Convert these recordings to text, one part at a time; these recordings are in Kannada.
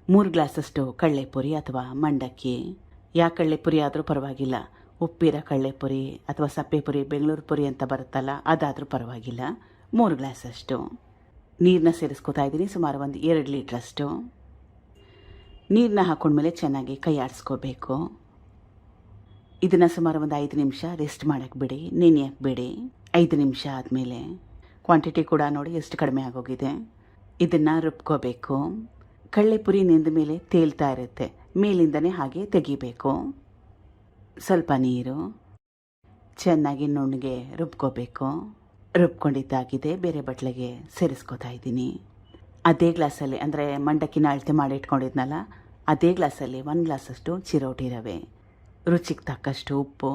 3 ಗ್ಲಾಸಷ್ಟು ಕಡಲೆಪುರಿ ಅಥವಾ ಮಂಡಕ್ಕಿ, ಯಾವ ಕಡಲೆಪುರಿ ಆದರೂ ಪರವಾಗಿಲ್ಲ. ಉಪ್ಪಿರೋ ಕಡಲೆಪುರಿ ಅಥವಾ ಸಪ್ಪೆಪುರಿ, ಬೆಂಗಳೂರು ಪುರಿ ಅಂತ ಬರುತ್ತಲ್ಲ, ಅದಾದರೂ ಪರವಾಗಿಲ್ಲ. 3 ಗ್ಲಾಸಷ್ಟು ನೀರನ್ನ ಸೇರಿಸ್ಕೊತಾ ಇದ್ದೀನಿ. ಸುಮಾರು ಒಂದು 2 ಲೀಟ್ರಷ್ಟು ನೀರನ್ನ ಹಾಕೊಂಡ್ಮೇಲೆ ಚೆನ್ನಾಗಿ ಕೈ ಆಡಿಸ್ಕೋಬೇಕು. ಇದನ್ನು ಸುಮಾರು ಒಂದು 5 ನಿಮಿಷ ರೆಸ್ಟ್ ಮಾಡೋಕ್ಕೆ ಬಿಡಿ, ನೆನೆಯಕ್ಕೆ ಬಿಡಿ. 5 ನಿಮಿಷ ಆದಮೇಲೆ ಕ್ವಾಂಟಿಟಿ ಕೂಡ ನೋಡಿ ಎಷ್ಟು ಕಡಿಮೆ ಆಗೋಗಿದೆ. ಇದನ್ನು ರುಬ್ಕೋಬೇಕು. ಕಡಲೆಪುರಿ ನೆಂದ ಮೇಲೆ ತೇಲ್ತಾ ಇರುತ್ತೆ, ಮೇಲಿಂದನೇ ಹಾಗೆ ತೆಗಿಬೇಕು. ಸ್ವಲ್ಪ ನೀರು, ಚೆನ್ನಾಗಿ ನುಣ್ಣಗೆ ರುಬ್ಕೋಬೇಕು. ರುಬ್ಕೊಂಡಿದ್ದಾಗಿದೆ, ಬೇರೆ ಬಟ್ಲಿಗೆ ಸೇರಿಸ್ಕೋತಾ ಇದ್ದೀನಿ. ಅದೇ ಗ್ಲಾಸಲ್ಲಿ, ಅಂದರೆ ಮಂಡಕ್ಕಿನ ಅಳತೆ ಮಾಡಿ ಇಟ್ಕೊಂಡಿದ್ನಲ್ಲ, ಅದೇ ಗ್ಲಾಸಲ್ಲಿ 1 ಗ್ಲಾಸಷ್ಟು ಚಿರೋಟಿ ರವೆ, ರುಚಿಗೆ ತಕ್ಕಷ್ಟು ಉಪ್ಪು.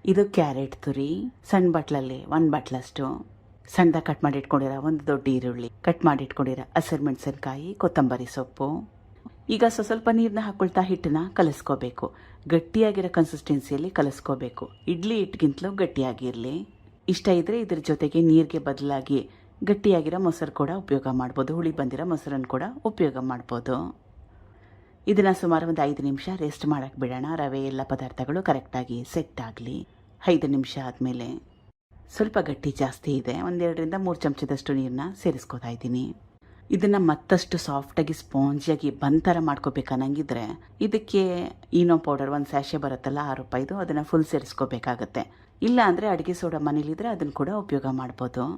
ಇದು ಕ್ಯಾರೆಟ್ ತುರಿ, ಸಣ್ಣ ಬಟ್ಲಲ್ಲಿ 1 ಬಟ್ಲಷ್ಟು, ಸಣ್ಣದಾಗಿ ಕಟ್ ಮಾಡಿ ಇಟ್ಕೊಂಡಿರೋ 1 ದೊಡ್ಡ ಈರುಳ್ಳಿ, ಕಟ್ ಮಾಡಿ ಇಟ್ಕೊಂಡಿರೋ ಹಸಿರು ಮೆಣಸಿನ್ಕಾಯಿ, ಕೊತ್ತಂಬರಿ ಸೊಪ್ಪು. ಈಗ ಸ್ವಲ್ಪ ನೀರನ್ನ ಹಾಕೊಳ್ತಾ ಹಿಟ್ಟನ್ನ ಕಲಿಸ್ಕೋಬೇಕು. ಗಟ್ಟಿಯಾಗಿರೋ ಕನ್ಸಿಸ್ಟೆನ್ಸಿಯಲ್ಲಿ ಕಲಿಸ್ಕೋಬೇಕು. ಇಡ್ಲಿ ಹಿಟ್ಟಿಗಿಂತಲೂ ಗಟ್ಟಿಯಾಗಿರಲಿ. ಇಷ್ಟ ಇದ್ದರೆ ಇದ್ರ ಜೊತೆಗೆ ನೀರಿಗೆ ಬದಲಾಗಿ ಗಟ್ಟಿಯಾಗಿರೋ ಮೊಸರು ಕೂಡ ಉಪಯೋಗ ಮಾಡ್ಬೋದು, ಹುಳಿ ಬಂದಿರೋ ಮೊಸರನ್ನು ಕೂಡ ಉಪಯೋಗ ಮಾಡ್ಬೋದು. ಇದನ್ನು ಸುಮಾರು ಒಂದು 5 ನಿಮಿಷ ರೆಸ್ಟ್ ಮಾಡೋಕ್ಕೆ ಬಿಡೋಣ. ರವೆ ಎಲ್ಲ ಪದಾರ್ಥಗಳು ಕರೆಕ್ಟಾಗಿ ಸೆಟ್ ಆಗಲಿ. 5 ನಿಮಿಷ ಆದಮೇಲೆ ಸ್ವಲ್ಪ ಗಟ್ಟಿ ಜಾಸ್ತಿ ಇದೆ, 1-2 ರಿಂದ 3 ಚಮಚದಷ್ಟು ನೀರನ್ನ ಸೇರಿಸ್ಕೋತಾ ಇದ್ದೀನಿ. ಇದನ್ನು ಮತ್ತಷ್ಟು ಸಾಫ್ಟಾಗಿ ಸ್ಪಾಂಜಿಯಾಗಿ ಬಂದ್ ಮಾಡ್ಕೋಬೇಕನ್ನಂಗಿದ್ರೆ ಇದಕ್ಕೆ ಈನೋ ಪೌಡರ್ 1 ಸ್ಯಾಶೆ ಬರುತ್ತಲ್ಲ, 6 ರೂಪಾಯಿದು, ಅದನ್ನು ಫುಲ್ ಸೇರಿಸ್ಕೋಬೇಕಾಗತ್ತೆ. ಇಲ್ಲ ಅಂದರೆ ಅಡುಗೆ ಸೋಡಾ ಮನೇಲಿದ್ರೆ ಅದನ್ನು ಕೂಡ ಉಪಯೋಗ ಮಾಡ್ಬೋದು.